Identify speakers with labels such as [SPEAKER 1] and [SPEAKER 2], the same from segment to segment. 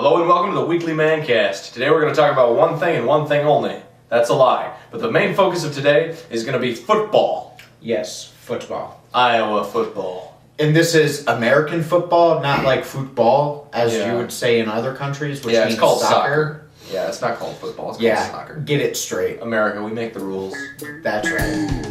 [SPEAKER 1] Hello and welcome to the Weekly MANcast. Today we're going to talk about one thing and one thing only. That's a lie. But the main focus of today is going to be football.
[SPEAKER 2] Yes, football.
[SPEAKER 1] Iowa football.
[SPEAKER 2] And this is American football, not like football, as you would say in other countries, which means
[SPEAKER 1] it's called
[SPEAKER 2] soccer.
[SPEAKER 1] Yeah, it's not called football, it's called soccer.
[SPEAKER 2] Get it straight.
[SPEAKER 1] America, we make the rules.
[SPEAKER 2] That's right.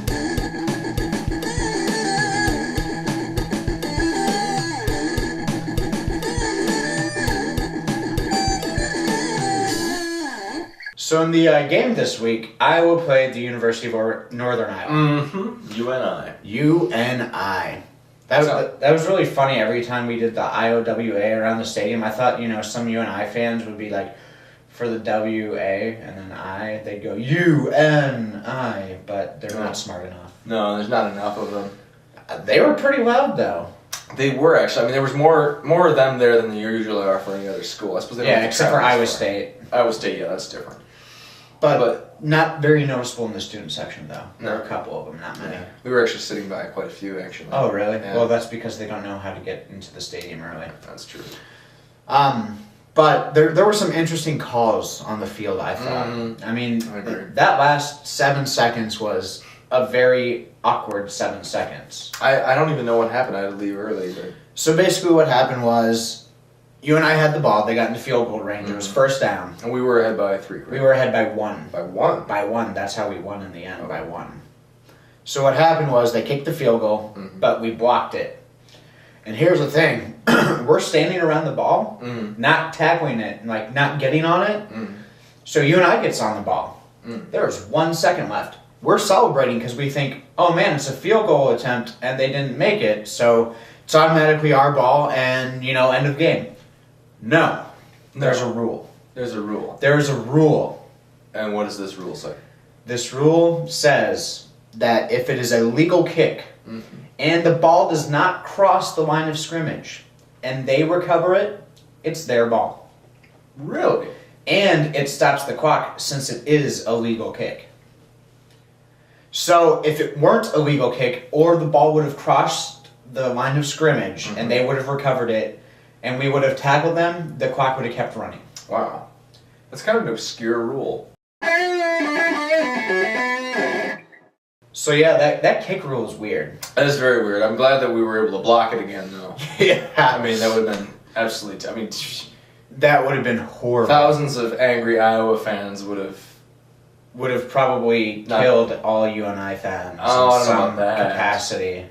[SPEAKER 2] So in the game this week, Iowa played the University of Northern Iowa.
[SPEAKER 1] Mm-hmm. UNI.
[SPEAKER 2] UNI. That was really funny every time we did the IOWA around the stadium. I thought, some UNI fans would be like, for the WA and then I, they'd go UNI, but they're not smart enough.
[SPEAKER 1] No, there's not enough of them.
[SPEAKER 2] They were pretty loud, though.
[SPEAKER 1] They were, actually. I mean, there was more of them there than there usually are for any other school. I suppose they don't
[SPEAKER 2] except for Iowa State.
[SPEAKER 1] Iowa State, yeah, that's different.
[SPEAKER 2] But not very noticeable in the student section, though. There are a couple of them, not many.
[SPEAKER 1] Yeah. We were actually sitting by quite a few, actually.
[SPEAKER 2] Oh, really?
[SPEAKER 1] Yeah.
[SPEAKER 2] Well, that's because they don't know how to get into the stadium early.
[SPEAKER 1] That's true.
[SPEAKER 2] But there were some interesting calls on the field, I thought. I mean, that last 7 seconds was a very awkward 7 seconds.
[SPEAKER 1] I don't even know what happened. I had to leave early. But...
[SPEAKER 2] So basically what happened was, you and I had the ball. They got into field goal range. It was first down.
[SPEAKER 1] And we were ahead by 3, correct?
[SPEAKER 2] We were ahead by 1.
[SPEAKER 1] By 1?
[SPEAKER 2] By 1. That's how we won in the end, by 1. So what happened was they kicked the field goal, but we blocked it. And here's the thing. We're standing around the ball, not tackling it, like not getting on it. So you and I gets on the ball. There's 1 second left. We're celebrating because we think, oh man, it's a field goal attempt and they didn't make it. So it's automatically our ball and, end of game. No. There's a rule.
[SPEAKER 1] There's a rule.
[SPEAKER 2] There's a rule.
[SPEAKER 1] And what does this rule say?
[SPEAKER 2] This rule says that if it is a legal kick and the ball does not cross the line of scrimmage and they recover it, it's their ball.
[SPEAKER 1] Really?
[SPEAKER 2] And it stops the clock since it is a legal kick. So if it weren't a legal kick or the ball would have crossed the line of scrimmage and they would have recovered it and we would have tackled them, the clock would have kept running.
[SPEAKER 1] Wow. That's kind of an obscure rule.
[SPEAKER 2] So yeah, that kick rule is weird.
[SPEAKER 1] That is very weird. I'm glad that we were able to block it again, though.
[SPEAKER 2] Yeah.
[SPEAKER 1] I mean, that would have been absolutely...
[SPEAKER 2] that would have been horrible.
[SPEAKER 1] Thousands of angry Iowa fans would have
[SPEAKER 2] probably killed all UNI fans in some capacity.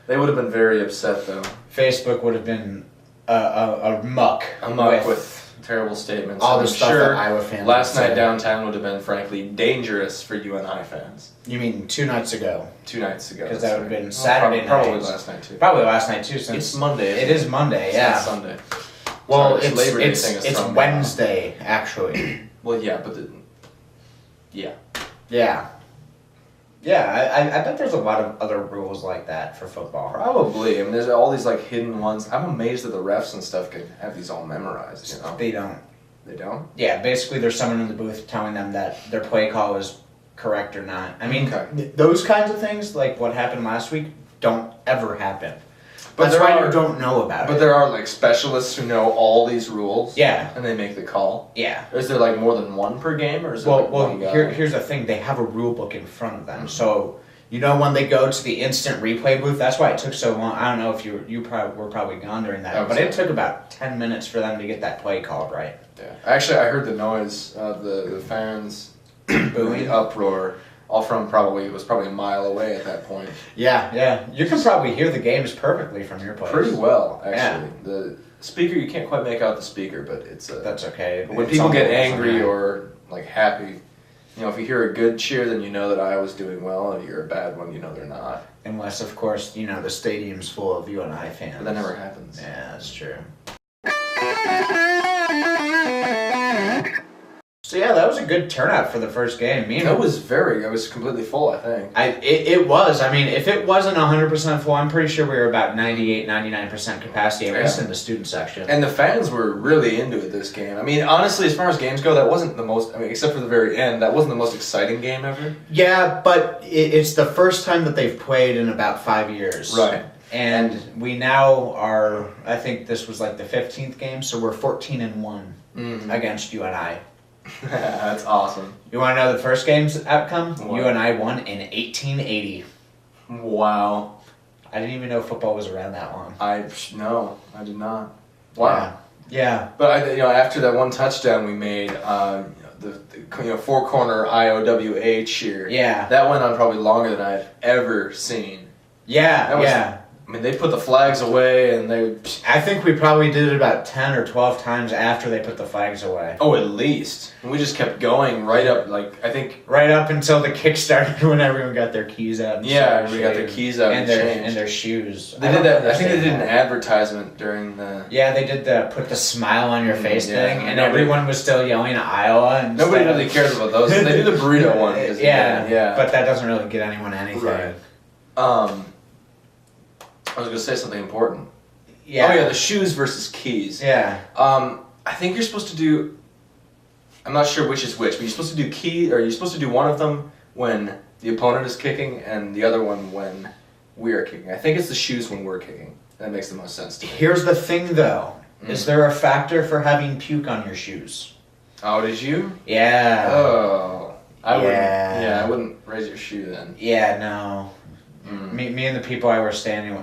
[SPEAKER 1] They would have been very upset, though.
[SPEAKER 2] Facebook would have been a muck.
[SPEAKER 1] A muck with terrible statements.
[SPEAKER 2] All the stuff that Iowa fans
[SPEAKER 1] last night downtown would have been, frankly, dangerous for UNI fans.
[SPEAKER 2] You mean 2 nights ago?
[SPEAKER 1] 2 nights ago.
[SPEAKER 2] Because that would have been Saturday night.
[SPEAKER 1] Probably last night, too.
[SPEAKER 2] Probably last night, too, since...
[SPEAKER 1] It's Monday.
[SPEAKER 2] It is Monday, yeah.
[SPEAKER 1] It's Sunday.
[SPEAKER 2] Well, it's Wednesday, actually.
[SPEAKER 1] Well, yeah, but... Yeah.
[SPEAKER 2] Yeah. Yeah, I bet there's a lot of other rules like that for football.
[SPEAKER 1] Probably. I mean, there's all these, hidden ones. I'm amazed that the refs and stuff can have these all memorized,
[SPEAKER 2] They don't.
[SPEAKER 1] They don't?
[SPEAKER 2] Yeah, basically there's someone in the booth telling them that their play call is correct or not. I mean, those kinds of things, like what happened last week, don't ever happen. But that's why you don't know about it.
[SPEAKER 1] But there are, specialists who know all these rules.
[SPEAKER 2] Yeah.
[SPEAKER 1] And they make the call.
[SPEAKER 2] Yeah.
[SPEAKER 1] Is there, more than one per game, or is there, one guy?
[SPEAKER 2] Here's the thing. They have a rule book in front of them. So, when they go to the instant replay booth, that's why it took so long. I don't know if you were probably gone during that. But it took about 10 minutes for them to get that play called right.
[SPEAKER 1] Yeah. Actually, I heard the noise of the fans booing, uproar. All from it was probably a mile away at that point.
[SPEAKER 2] Yeah. You can probably hear the games perfectly from your place.
[SPEAKER 1] Pretty well, actually. Yeah. The speaker, you can't quite make out the speaker, but it's...
[SPEAKER 2] That's okay.
[SPEAKER 1] When people get angry or, happy, if you hear a good cheer, then you know that Iowa's doing well. If you hear a bad one, you know they're not.
[SPEAKER 2] Unless, of course, the stadium's full of UNI fans.
[SPEAKER 1] But that never happens.
[SPEAKER 2] Yeah, that's true. So yeah, that was a good turnout for the first game.
[SPEAKER 1] It was completely full, I think.
[SPEAKER 2] It was. I mean, if it wasn't 100% full, I'm pretty sure we were about 98, 99% capacity, at least in the student section.
[SPEAKER 1] And the fans were really into it this game. I mean, honestly, as far as games go, that wasn't the most, except for the very end, that wasn't the most exciting game ever.
[SPEAKER 2] Yeah, but it's the first time that they've played in about 5 years.
[SPEAKER 1] Right.
[SPEAKER 2] And we now are, I think this was like the 15th game, so we're 14-1 against you and I.
[SPEAKER 1] That's awesome.
[SPEAKER 2] You want to know the first game's outcome?
[SPEAKER 1] What?
[SPEAKER 2] You and I won in 1880.
[SPEAKER 1] Wow.
[SPEAKER 2] I didn't even know football was around that long.
[SPEAKER 1] No, I did not. Wow.
[SPEAKER 2] Yeah.
[SPEAKER 1] But after that one touchdown we made, the four corner IOWA cheer.
[SPEAKER 2] Yeah.
[SPEAKER 1] That went on probably longer than I've ever seen.
[SPEAKER 2] Yeah.
[SPEAKER 1] I mean, they put the flags away, and
[SPEAKER 2] I think we probably did it about 10 or 12 times after they put the flags away.
[SPEAKER 1] Oh, at least. And we just kept going right up,
[SPEAKER 2] right up until the kick started when everyone got their keys out.
[SPEAKER 1] Everybody got their keys out
[SPEAKER 2] and their shoes.
[SPEAKER 1] They did that. I think they did an advertisement during the.
[SPEAKER 2] Yeah, they did the put the smile on your face thing, and everyone was still yelling Iowa. And
[SPEAKER 1] nobody really cares about those. They do the burrito one.
[SPEAKER 2] Yeah, but that doesn't really get anyone anything.
[SPEAKER 1] Right. I was going to say something important.
[SPEAKER 2] Yeah.
[SPEAKER 1] Oh yeah, the shoes versus keys.
[SPEAKER 2] Yeah.
[SPEAKER 1] I think you're supposed to do. I'm not sure which is which, but you're supposed to do you're supposed to do one of them when the opponent is kicking, and the other one when we are kicking. I think it's the shoes when we're kicking. That makes the most sense to me.
[SPEAKER 2] Here's the thing, though. Is there a factor for having puke on your shoes?
[SPEAKER 1] Oh, did you?
[SPEAKER 2] Yeah.
[SPEAKER 1] Oh. I wouldn't raise your shoe then.
[SPEAKER 2] Yeah, no. Me and the people I was standing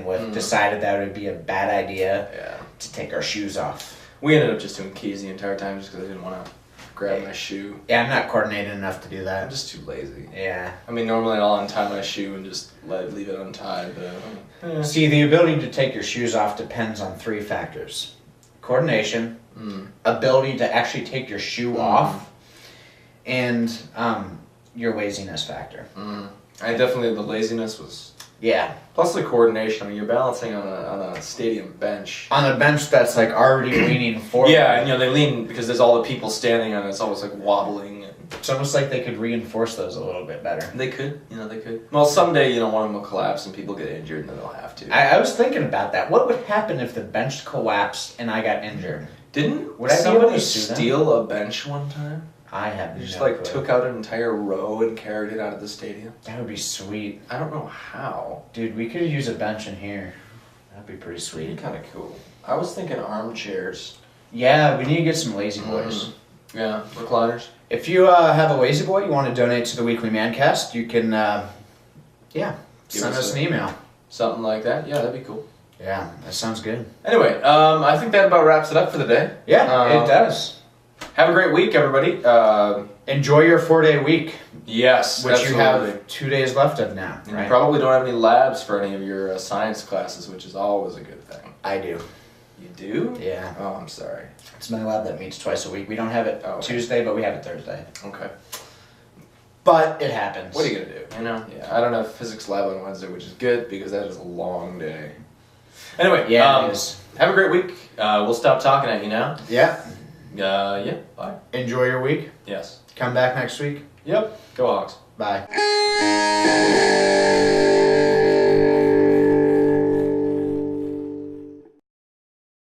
[SPEAKER 2] with decided that it would be a bad idea to take our shoes off.
[SPEAKER 1] We ended up just doing keys the entire time just because I didn't want to grab my shoe.
[SPEAKER 2] Yeah, I'm not coordinated enough to do that.
[SPEAKER 1] I'm just too lazy.
[SPEAKER 2] Yeah.
[SPEAKER 1] I mean, normally I'll untie my shoe and just leave it untied, but...
[SPEAKER 2] See, the ability to take your shoes off depends on 3 factors. Coordination, ability to actually take your shoe off, and your laziness factor.
[SPEAKER 1] I definitely, the laziness was...
[SPEAKER 2] Yeah.
[SPEAKER 1] Plus the coordination. I mean, you're balancing on a stadium bench.
[SPEAKER 2] On a bench that's like already leaning forward.
[SPEAKER 1] Yeah, and they lean because there's all the people standing on it. It's almost like wobbling.
[SPEAKER 2] It's almost like they could reinforce those a little bit better.
[SPEAKER 1] They could. They could. Well, someday, one of them will collapse and people get injured and then they'll have to.
[SPEAKER 2] I was thinking about that. What would happen if the bench collapsed and I got injured?
[SPEAKER 1] Would
[SPEAKER 2] I
[SPEAKER 1] somebody steal a bench one time?
[SPEAKER 2] I have
[SPEAKER 1] You just
[SPEAKER 2] clue.
[SPEAKER 1] took out an entire row and carried it out of the stadium?
[SPEAKER 2] That would be sweet.
[SPEAKER 1] I don't know how.
[SPEAKER 2] Dude, we could use a bench in here. That'd be pretty sweet.
[SPEAKER 1] That'd be kind of cool. I was thinking armchairs.
[SPEAKER 2] Yeah, we need to get some lazy boys.
[SPEAKER 1] Yeah, recliners.
[SPEAKER 2] If you have a lazy boy you want to donate to the Weekly MANcast, you can, send us an email.
[SPEAKER 1] Something like that. Yeah, that'd be cool.
[SPEAKER 2] Yeah, that sounds good.
[SPEAKER 1] Anyway, I think that about wraps it up for the day.
[SPEAKER 2] Yeah, it does.
[SPEAKER 1] Have a great week, everybody.
[SPEAKER 2] Enjoy your 4-day week.
[SPEAKER 1] Yes,
[SPEAKER 2] which
[SPEAKER 1] absolutely.
[SPEAKER 2] you have 2 days left of now.
[SPEAKER 1] And
[SPEAKER 2] right?
[SPEAKER 1] you probably don't have any labs for any of your science classes, which is always a good thing.
[SPEAKER 2] I do.
[SPEAKER 1] You do?
[SPEAKER 2] Yeah.
[SPEAKER 1] Oh, I'm sorry.
[SPEAKER 2] It's my lab that meets twice a week. We don't have it Tuesday, but we have it Thursday.
[SPEAKER 1] Okay.
[SPEAKER 2] But it happens.
[SPEAKER 1] What are you going to do? Yeah, I don't have physics lab on Wednesday, which is good because that is a long day. Anyway,
[SPEAKER 2] it is.
[SPEAKER 1] Have a great week. We'll stop talking at you now.
[SPEAKER 2] Yeah.
[SPEAKER 1] Bye.
[SPEAKER 2] Enjoy your week.
[SPEAKER 1] Yes.
[SPEAKER 2] Come back next week.
[SPEAKER 1] Yep. Go Hawks.
[SPEAKER 2] Bye.